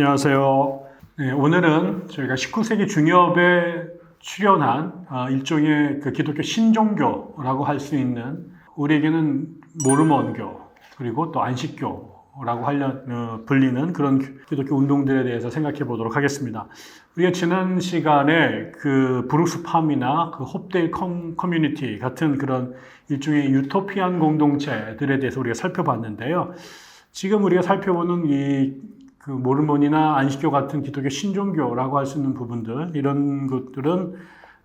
안녕하세요. 네, 오늘은 저희가 19세기 중엽에 출현한 일종의 그 기독교 신종교라고 할 수 있는, 우리에게는 모르몬교 그리고 또 안식교라고 불리는 그런 기독교 운동들에 대해서 생각해 보도록 하겠습니다. 우리가 지난 시간에 그 브룩스팜이나 그 홉데일 커뮤니티 같은 그런 일종의 유토피안 공동체들에 대해서 우리가 살펴봤는데요. 지금 우리가 살펴보는 그 모르몬이나 안식교 같은 기독교 신종교라고 할 수 있는 부분들, 이런 것들은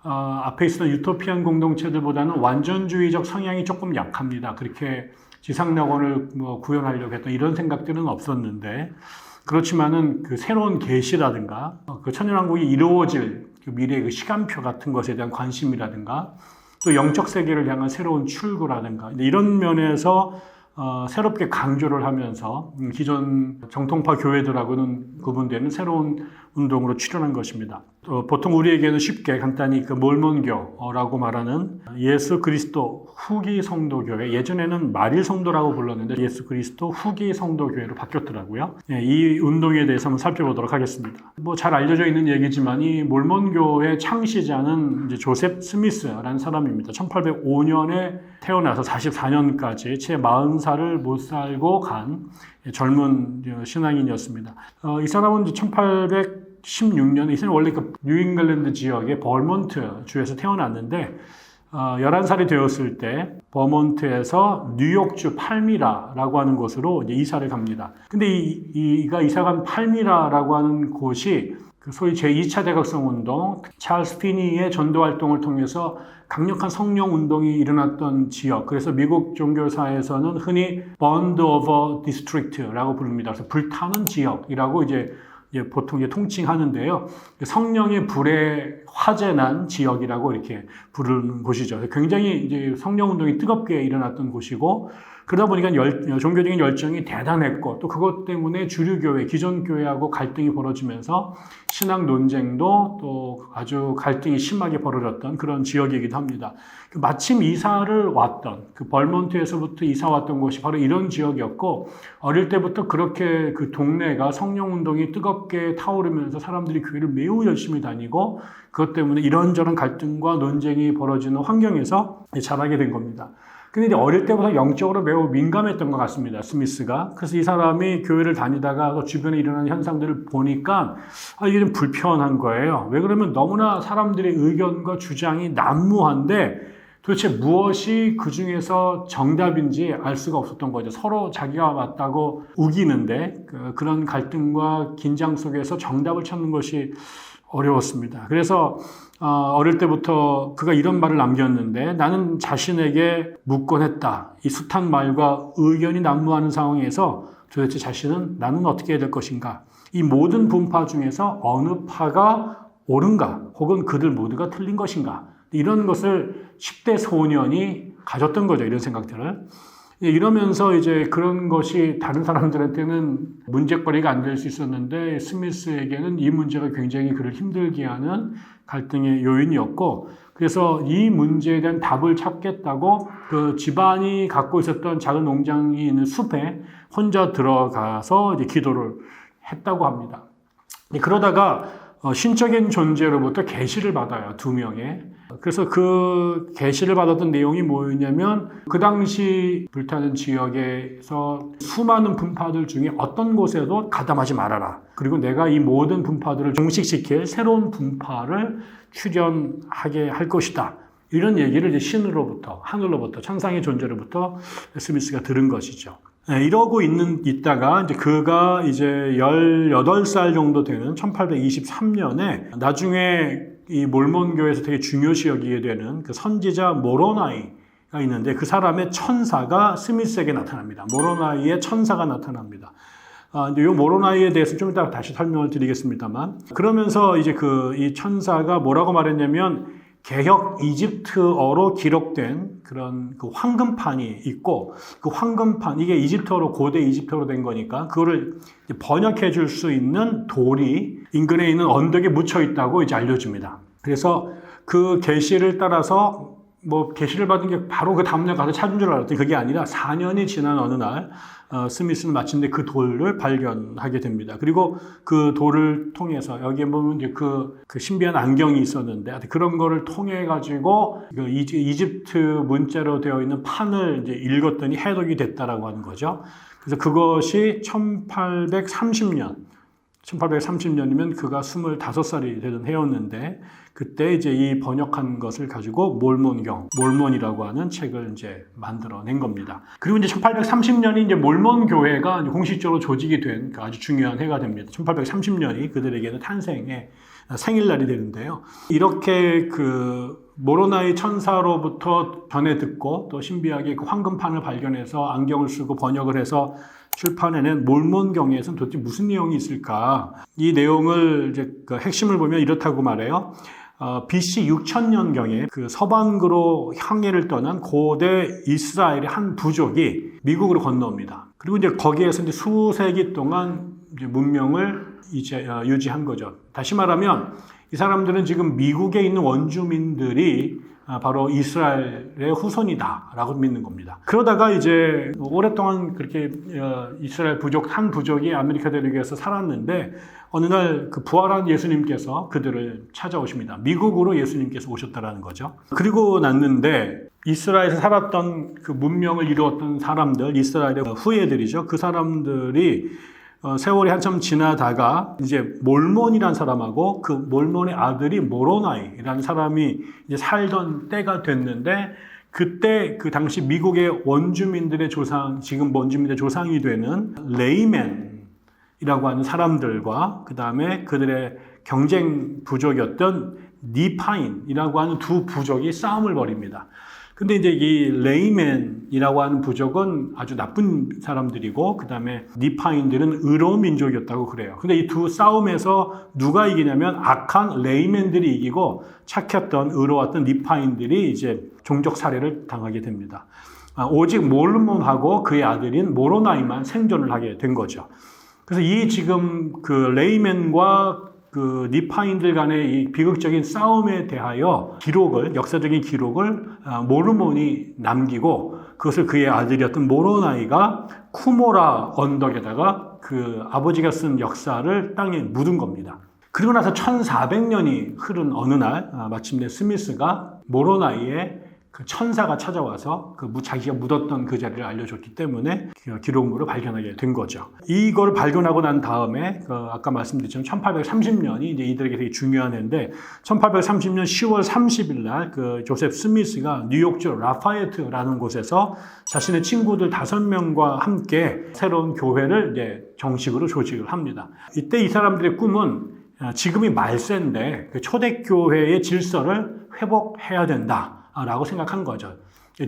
앞에 있었던 유토피안 공동체들보다는 완전주의적 성향이 조금 약합니다. 그렇게 지상낙원을 구현하려고 했던 이런 생각들은 없었는데, 그렇지만은 그 새로운 계시라든가 그 천년왕국이 이루어질 그 미래의 그 시간표 같은 것에 대한 관심이라든가 또 영적 세계를 향한 새로운 출구라든가 이런 면에서 새롭게 강조를 하면서 기존 정통파 교회들하고는 구분되는 새로운 운동으로 출현한 것입니다. 보통 우리에게는 쉽게 간단히 그 몰몬교라고 말하는 예수 그리스도 후기 성도교회, 예전에는 말일 성도라고 불렀는데 예수 그리스도 후기 성도교회로 바뀌었더라고요. 이 운동에 대해서 한번 살펴보도록 하겠습니다. 잘 알려져 있는 얘기지만 이 몰몬교의 창시자는 이제 조셉 스미스라는 사람입니다. 1805년에 태어나서 44년까지 채 40살을 못 살고 간 젊은 신앙인이었습니다. 이 사람은 1816년, 이 사람은 원래 그 뉴잉글랜드 지역의 버몬트 주에서 태어났는데 11살이 되었을 때 버몬트에서 뉴욕주 팔미라라고 하는 곳으로 이제 이사를 갑니다. 근데 이가 이사간 팔미라라고 하는 곳이 그 소위 제2차 대각성 운동, 찰스 피니의 전도 활동을 통해서 강력한 성령 운동이 일어났던 지역, 그래서 미국 종교사에서는 흔히 Burned Over District라고 부릅니다. 그래서 불타는 지역이라고 이제 보통 통칭하는데요. 성령의 불에 화재 난 지역이라고 이렇게 부르는 곳이죠. 굉장히 이제 성령 운동이 뜨겁게 일어났던 곳이고, 그러다 보니까 종교적인 열정이 대단했고, 또 그것 때문에 주류교회, 기존 교회하고 갈등이 벌어지면서 신앙 논쟁도 또 아주 갈등이 심하게 벌어졌던 그런 지역이기도 합니다. 마침 이사를 왔던, 그 벌몬트에서부터 이사 왔던 곳이 바로 이런 지역이었고, 어릴 때부터 그렇게 그 동네가 성령 운동이 뜨겁게 타오르면서 사람들이 교회를 매우 열심히 다니고, 그것 때문에 이런저런 갈등과 논쟁이 벌어지는 환경에서 자라게 된 겁니다. 근데 이제 어릴 때부터 영적으로 매우 민감했던 것 같습니다, 스미스가. 그래서 이 사람이 교회를 다니다가 주변에 일어나는 현상들을 보니까 이게 좀 불편한 거예요. 왜 그러면 너무나 사람들의 의견과 주장이 난무한데 도대체 무엇이 그 중에서 정답인지 알 수가 없었던 거죠. 서로 자기가 맞다고 우기는데 그런 갈등과 긴장 속에서 정답을 찾는 것이 어려웠습니다. 그래서 어릴 때부터 그가 이런 말을 남겼는데, 나는 자신에게 묻곤 했다. 이 숱한 말과 의견이 난무하는 상황에서 도대체 나는 어떻게 해야 될 것인가? 이 모든 분파 중에서 어느 파가 옳은가? 혹은 그들 모두가 틀린 것인가? 이런 것을 10대 소년이 가졌던 거죠. 이런 생각들을. 이러면서 이제 그런 것이 다른 사람들한테는 문제거리가 안 될 수 있었는데, 스미스에게는 이 문제가 굉장히 그를 힘들게 하는 갈등의 요인이었고, 그래서 이 문제에 대한 답을 찾겠다고 그 집안이 갖고 있었던 작은 농장이 있는 숲에 혼자 들어가서 이제 기도를 했다고 합니다. 그러다가 신적인 존재로부터 계시를 받아요, 2명의. 그래서 그 계시를 받았던 내용이 뭐였냐면, 그 당시 불타는 지역에서 수많은 분파들 중에 어떤 곳에도 가담하지 말아라. 그리고 내가 이 모든 분파들을 종식시킬 새로운 분파를 출현하게 할 것이다. 이런 얘기를 이제 신으로부터, 하늘로부터, 천상의 존재로부터 스미스가 들은 것이죠. 이러고 있다가 이제 그가 이제 18살 정도 되는 1823년에 나중에 이 몰몬교에서 되게 중요시 여기게 되는 그 선지자 모로나이가 있는데, 그 사람의 천사가 스미스에게 나타납니다. 모로나이의 천사가 나타납니다. 이제 이 모로나이에 대해서 좀 이따 다시 설명을 드리겠습니다만, 그러면서 이제 이 천사가 뭐라고 말했냐면, 개혁 이집트어로 기록된 그런 그 황금판이 있고, 그 황금판, 이게 이집트어로, 고대 이집트어로 된 거니까 그거를 번역해 줄 수 있는 돌이 인근에 있는 언덕에 묻혀 있다고 이제 알려줍니다. 그래서 그 계시를 따라서 뭐 계시를 받은 게 바로 그 다음날 가서 찾은 줄 알았더니 그게 아니라 4년이 지난 어느 날 스미스는 마침내 그 돌을 발견하게 됩니다. 그리고 그 돌을 통해서 여기에 보면 이제 그 신비한 안경이 있었는데 그런 거를 통해 가지고 그 이집트 문자로 되어 있는 판을 이제 읽었더니 해독이 됐다라고 하는 거죠. 그래서 그것이 1830년이면 그가 25살이 되던 해였는데 그때 이제 이 번역한 것을 가지고 몰몬이라고 하는 책을 이제 만들어낸 겁니다. 그리고 이제 1830년이 이제 몰몬 교회가 공식적으로 조직이 된 아주 중요한 해가 됩니다. 1830년이 그들에게는 탄생의 생일날이 되는데요. 이렇게 그 모로나이 천사로부터 전해 듣고 또 신비하게 그 황금판을 발견해서 안경을 쓰고 번역을 해서 출판해낸 몰몬경에서는 도대체 무슨 내용이 있을까? 이 내용을 이제 그 핵심을 보면 이렇다고 말해요. BC 6000년경에 그 서방으로 항해를 떠난 고대 이스라엘의 한 부족이 미국으로 건너옵니다. 그리고 이제 거기에서 이제 수세기 동안 이제 문명을 이제 유지한 거죠. 다시 말하면 이 사람들은 지금 미국에 있는 원주민들이 바로 이스라엘의 후손이다라고 믿는 겁니다. 그러다가 이제 오랫동안 그렇게 이스라엘 한 부족이 아메리카 대륙에서 살았는데 어느 날 그 부활한 예수님께서 그들을 찾아오십니다. 미국으로 예수님께서 오셨다라는 거죠. 그리고 났는데 이스라엘에서 살았던 그 문명을 이루었던 사람들, 이스라엘의 후예들이죠. 그 사람들이 세월이 한참 지나다가 이제 몰몬이라는 사람하고 그 몰몬의 아들이 모로나이라는 사람이 이제 살던 때가 됐는데 그때 그 당시 미국의 원주민들의 조상, 지금 원주민들의 조상이 되는 레이맨이라고 하는 사람들과 그 다음에 그들의 경쟁 부족이었던 니파인이라고 하는 두 부족이 싸움을 벌입니다. 근데 이제 이 레이맨이라고 하는 부족은 아주 나쁜 사람들이고 그 다음에 니파인들은 의로운 민족이었다고 그래요. 근데 이 두 싸움에서 누가 이기냐면 악한 레이맨들이 이기고 착했던 의로웠던 니파인들이 이제 종족 살해를 당하게 됩니다. 오직 몰몬하고 그의 아들인 모로나이만 생존을 하게 된 거죠. 그래서 이 지금 그 레이맨과 그 니파인들 간의 이 비극적인 싸움에 대하여 역사적인 기록을 모르몬이 남기고 그것을 그의 아들이었던 모로나이가 쿠모라 언덕에다가 그 아버지가 쓴 역사를 땅에 묻은 겁니다. 그리고 나서 1400년이 흐른 어느 날 마침내 스미스가 모로나이의 그 천사가 찾아와서 그 자기가 묻었던 그 자리를 알려줬기 때문에 기록물을 발견하게 된 거죠. 이걸 발견하고 난 다음에 아까 말씀드렸지만 1830년이 이제 이들에게 되게 중요한 해인데 1830년 10월 30일 날 그 조셉 스미스가 뉴욕주 라파예트라는 곳에서 자신의 친구들 5명과 함께 새로운 교회를 이제 정식으로 조직을 합니다. 이때 이 사람들의 꿈은 지금이 말세인데 그 초대교회의 질서를 회복해야 된다. 라고 생각한 거죠.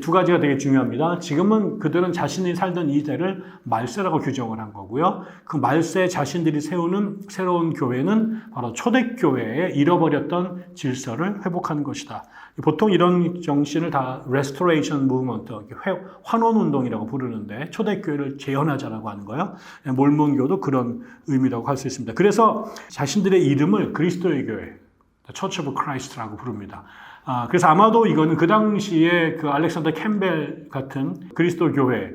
두 가지가 되게 중요합니다. 지금은 그들은 자신이 살던 이때를 말세라고 규정을 한 거고요. 그 말세 자신들이 세우는 새로운 교회는 바로 초대교회의 잃어버렸던 질서를 회복하는 것이다. 보통 이런 정신을 다 restoration movement, 환원운동이라고 부르는데 초대교회를 재현하자라고 하는 거예요. 몰몬교도 그런 의미라고 할 수 있습니다. 그래서 자신들의 이름을 그리스도의 교회, The Church of Christ라고 부릅니다. 그래서 아마도 이거는 그 당시에 그 알렉산더 캠벨 같은 그리스도 교회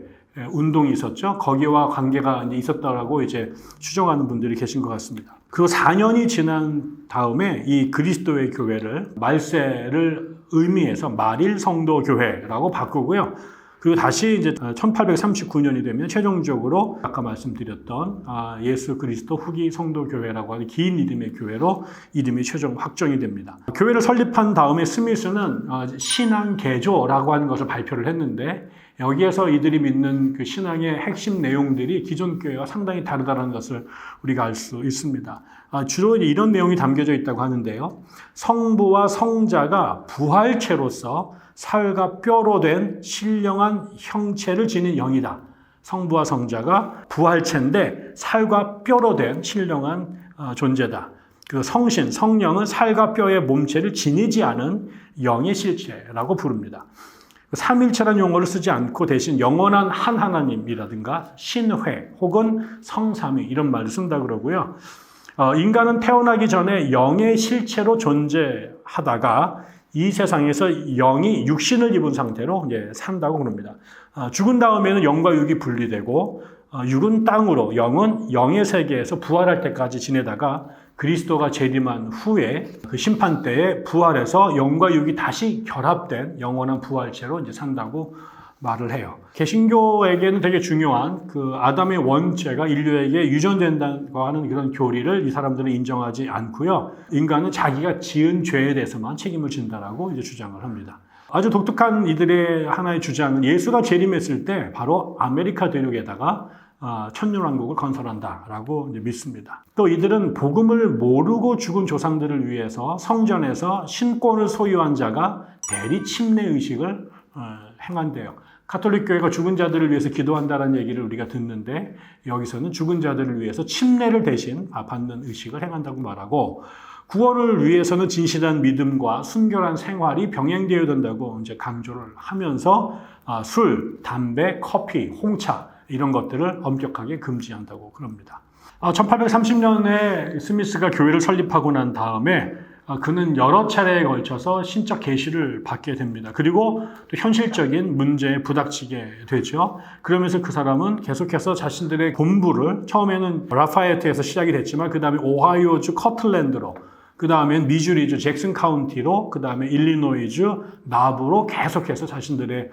운동이 있었죠. 거기와 관계가 이제 있었다라고 이제 추정하는 분들이 계신 것 같습니다. 그 4년이 지난 다음에 이 그리스도의 교회를 말세를 의미해서 말일 성도 교회라고 바꾸고요. 그리고 다시 이제 1839년이 되면 최종적으로 아까 말씀드렸던 예수 그리스도 후기 성도교회라고 하는 긴 이름의 교회로 이름이 최종 확정이 됩니다. 교회를 설립한 다음에 스미스는 신앙개조라고 하는 것을 발표를 했는데 여기에서 이들이 믿는 그 신앙의 핵심 내용들이 기존 교회와 상당히 다르다는 것을 우리가 알 수 있습니다. 주로 이런 내용이 담겨져 있다고 하는데요. 성부와 성자가 부활체로서 살과 뼈로 된 신령한 형체를 지닌 영이다. 성부와 성자가 부활체인데 살과 뼈로 된 신령한 존재다. 그 성신, 성령은 살과 뼈의 몸체를 지니지 않은 영의 실체라고 부릅니다. 삼일체라는 용어를 쓰지 않고 대신 영원한 한 하나님이라든가 신회 혹은 성삼위 이런 말을 쓴다 그러고요. 인간은 태어나기 전에 영의 실체로 존재하다가 이 세상에서 영이 육신을 입은 상태로 이제 산다고 그럽니다. 죽은 다음에는 영과 육이 분리되고 육은 땅으로, 영은 영의 세계에서 부활할 때까지 지내다가 그리스도가 재림한 후에 그 심판 때에 부활해서 영과 육이 다시 결합된 영원한 부활체로 이제 산다고 말을 해요. 개신교에게는 되게 중요한 그 아담의 원죄가 인류에게 유전된다고 하는 그런 교리를 이 사람들은 인정하지 않고요. 인간은 자기가 지은 죄에 대해서만 책임을 진다라고 이제 주장을 합니다. 아주 독특한 이들의 하나의 주장은 예수가 재림했을 때 바로 아메리카 대륙에다가 천년왕국을 건설한다라고 이제 믿습니다. 또 이들은 복음을 모르고 죽은 조상들을 위해서 성전에서 신권을 소유한 자가 대리 침례 의식을 행한대요. 가톨릭 교회가 죽은 자들을 위해서 기도한다는 얘기를 우리가 듣는데 여기서는 죽은 자들을 위해서 침례를 대신 받는 의식을 행한다고 말하고 구원을 위해서는 진실한 믿음과 순결한 생활이 병행되어야 된다고 이제 강조를 하면서 술, 담배, 커피, 홍차 이런 것들을 엄격하게 금지한다고 그럽니다. 1830년에 스미스가 교회를 설립하고 난 다음에 그는 여러 차례에 걸쳐서 신적 계시를 받게 됩니다. 그리고 또 현실적인 문제에 부닥치게 되죠. 그러면서 그 사람은 계속해서 자신들의 본부를 처음에는 라파에트에서 시작이 됐지만 그 다음에 오하이오주 커틀랜드로, 그 다음엔 미주리주 잭슨 카운티로, 그 다음에 일리노이주 나부로 계속해서 자신들의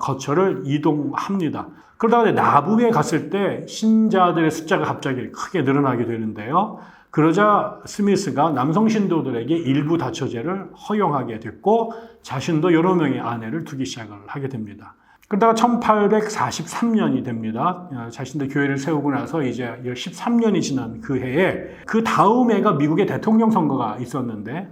거처를 이동합니다. 그러다가 나부에 갔을 때 신자들의 숫자가 갑자기 크게 늘어나게 되는데요. 그러자 스미스가 남성 신도들에게 일부 다처제를 허용하게 됐고 자신도 여러 명의 아내를 두기 시작을 하게 됩니다. 그러다가 1843년이 됩니다. 자신들 교회를 세우고 나서 이제 13년이 지난 그 해에 그 다음 해가 미국의 대통령 선거가 있었는데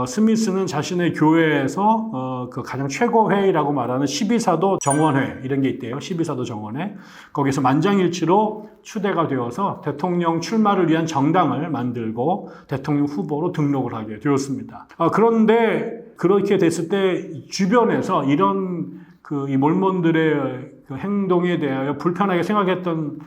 스미스는 자신의 교회에서 그 가장 최고 회의라고 말하는 12사도 정원회 이런 게 있대요. 12사도 정원회. 거기서 만장일치로 추대가 되어서 대통령 출마를 위한 정당을 만들고 대통령 후보로 등록을 하게 되었습니다. 그런데 그렇게 됐을 때 주변에서 이런 이 몰몬들의 그 행동에 대하여 불편하게 생각했던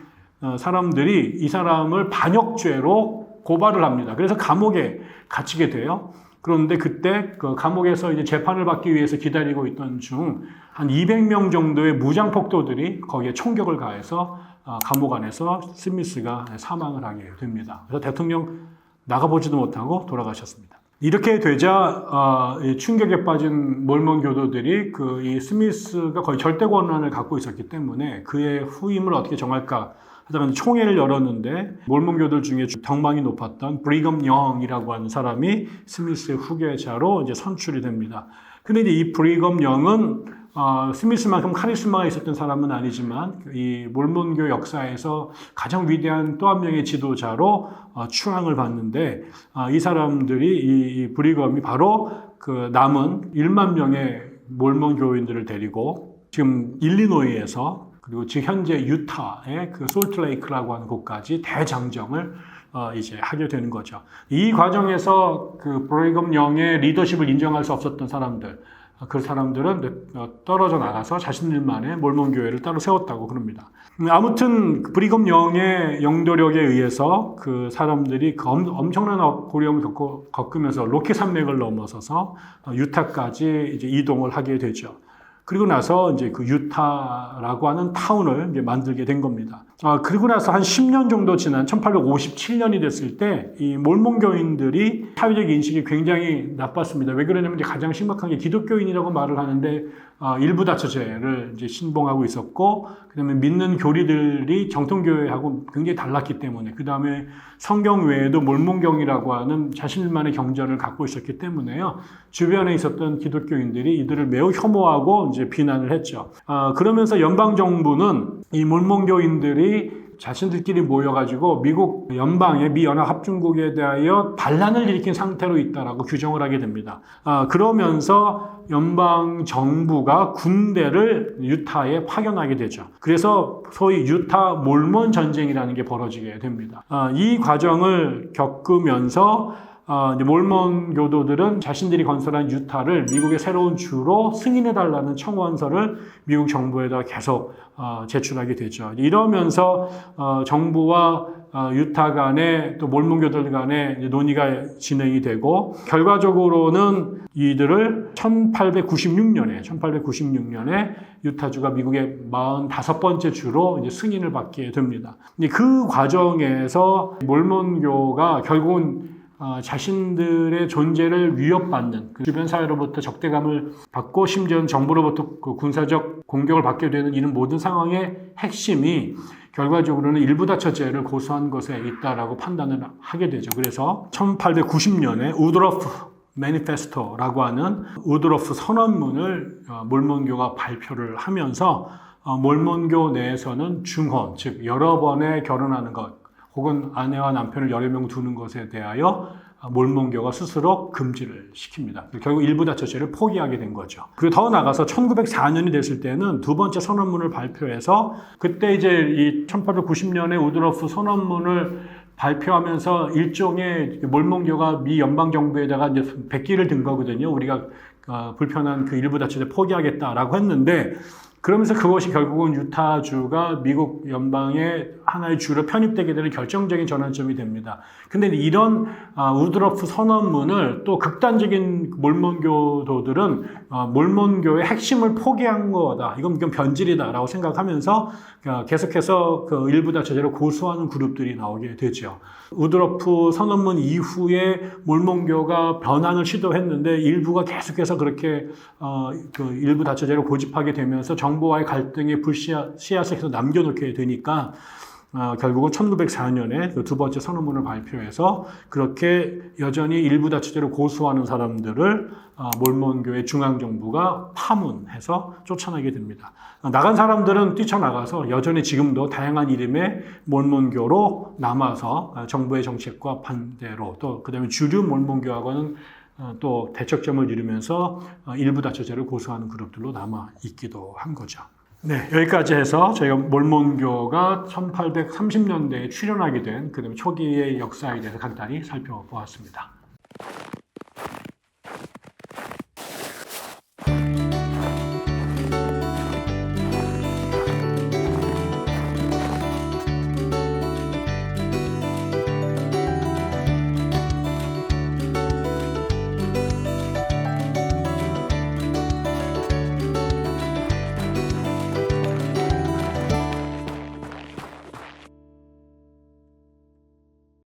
사람들이 이 사람을 반역죄로 고발을 합니다. 그래서 감옥에 갇히게 돼요. 그런데 그때 그 감옥에서 이제 재판을 받기 위해서 기다리고 있던 중 한 200명 정도의 무장폭도들이 거기에 총격을 가해서 감옥 안에서 스미스가 사망을 하게 됩니다. 그래서 대통령 나가보지도 못하고 돌아가셨습니다. 이렇게 되자 충격에 빠진 몰몬 교도들이 이 스미스가 거의 절대 권한을 갖고 있었기 때문에 그의 후임을 어떻게 정할까 하다가 총회를 열었는데 몰몬 교도들 중에 덕망이 높았던 브리검 영이라고 하는 사람이 스미스의 후계자로 이제 선출이 됩니다. 근데 이제 이 브리검 영은 스미스만큼 카리스마가 있었던 사람은 아니지만 이 몰몬교 역사에서 가장 위대한 또 한 명의 지도자로 추앙을 받는데 이 사람들이 이 브리검이 바로 그 남은 1만 명의 몰몬 교인들을 데리고 지금 일리노이에서 그리고 지금 현재 유타의 그 솔트레이크라고 하는 곳까지 대장정을 이제 하게 되는 거죠. 이 과정에서 그 브리검 영의 리더십을 인정할 수 없었던 사람들, 그 사람들은 떨어져 나가서 자신들만의 몰몬 교회를 따로 세웠다고 그럽니다. 아무튼 브리검 영의 영도력에 의해서 그 사람들이 엄청난 고령을 겪으면서 로키 산맥을 넘어서서 유타까지 이제 이동을 하게 되죠. 그리고 나서 이제 그 유타라고 하는 타운을 이제 만들게 된 겁니다. 그리고 나서 한 10년 정도 지난 1857년이 됐을 때 이 몰몬교인들이 사회적 인식이 굉장히 나빴습니다. 왜 그러냐면 이제 가장 심각한 게 기독교인이라고 말을 하는데 일부 다처제를 이제 신봉하고 있었고, 그다음에 믿는 교리들이 정통교회하고 굉장히 달랐기 때문에, 그다음에 성경 외에도 몰몬경이라고 하는 자신만의 경전을 갖고 있었기 때문에요. 주변에 있었던 기독교인들이 이들을 매우 혐오하고 이제 비난을 했죠. 그러면서 연방 정부는 이 몰몬교인들이 자신들끼리 모여가지고 미국 연방의 미 연합합중국에 대하여 반란을 일으킨 상태로 있다라고 규정을 하게 됩니다. 그러면서 연방 정부가 군대를 유타에 파견하게 되죠. 그래서 소위 유타 몰몬 전쟁이라는 게 벌어지게 됩니다. 이 과정을 겪으면서 이제 몰몬 교도들은 자신들이 건설한 유타를 미국의 새로운 주로 승인해달라는 청원서를 미국 정부에다 계속 제출하게 되죠. 이러면서 정부와 유타 간에 또 몰몬교들 간에 이제 논의가 진행이 되고 결과적으로는 이들을 1896년에 유타주가 미국의 45번째 주로 이제 승인을 받게 됩니다. 그 과정에서 몰몬교가 결국은 자신들의 존재를 위협받는 그 주변 사회로부터 적대감을 받고 심지어는 정부로부터 그 군사적 공격을 받게 되는 이런 모든 상황의 핵심이 결과적으로는 일부 다처제를 고수한 것에 있다라고 판단을 하게 되죠. 그래서 1890년에 우드로프 매니페스토라고 하는 우드로프 선언문을 몰몬교가 발표를 하면서 몰몬교 내에서는 중혼, 즉 여러 번에 결혼하는 것 혹은 아내와 남편을 여러 명 두는 것에 대하여 몰몬교가 스스로 금지를 시킵니다. 결국 일부 다처제를 포기하게 된 거죠. 그리고 더 나아가서 1904년이 됐을 때는 두 번째 선언문을 발표해서 그때 이제 이 1890년에 우드로프 선언문을 발표하면서 일종의 몰몬교가 미 연방정부에다가 이제 백기를 든 거거든요. 우리가 불편한 그 일부 다처제 포기하겠다라고 했는데 그러면서 그것이 결국은 유타주가 미국 연방의 하나의 주로 편입되게 되는 결정적인 전환점이 됩니다. 근데 이런 우드로프 선언문을 또 극단적인 몰몬교도들은 몰몬교의 핵심을 포기한 거다. 이건 변질이다라고 생각하면서 계속해서 그 일부 다처제를 고수하는 그룹들이 나오게 되죠. 우드로프 선언문 이후에 몰몬교가 변환을 시도했는데 일부가 계속해서 그렇게 그 일부 다처제를 고집하게 되면서 정부와의 갈등의 씨앗을 계속 남겨놓게 되니까 결국은 1904년에 그 두 번째 선언문을 발표해서 그렇게 여전히 일부 다처제를 고수하는 사람들을 몰몬교의 중앙정부가 파문해서 쫓아내게 됩니다. 나간 사람들은 뛰쳐나가서 여전히 지금도 다양한 이름의 몰몬교로 남아서 정부의 정책과 반대로 또 그다음에 주류 몰몬교하고는 또 대척점을 이루면서 일부 다처제를 고수하는 그룹들로 남아 있기도 한 거죠. 네, 여기까지 해서 저희가 몰몬교가 1830년대에 출현하게 된 그다음에 초기의 역사에 대해서 간단히 살펴보았습니다.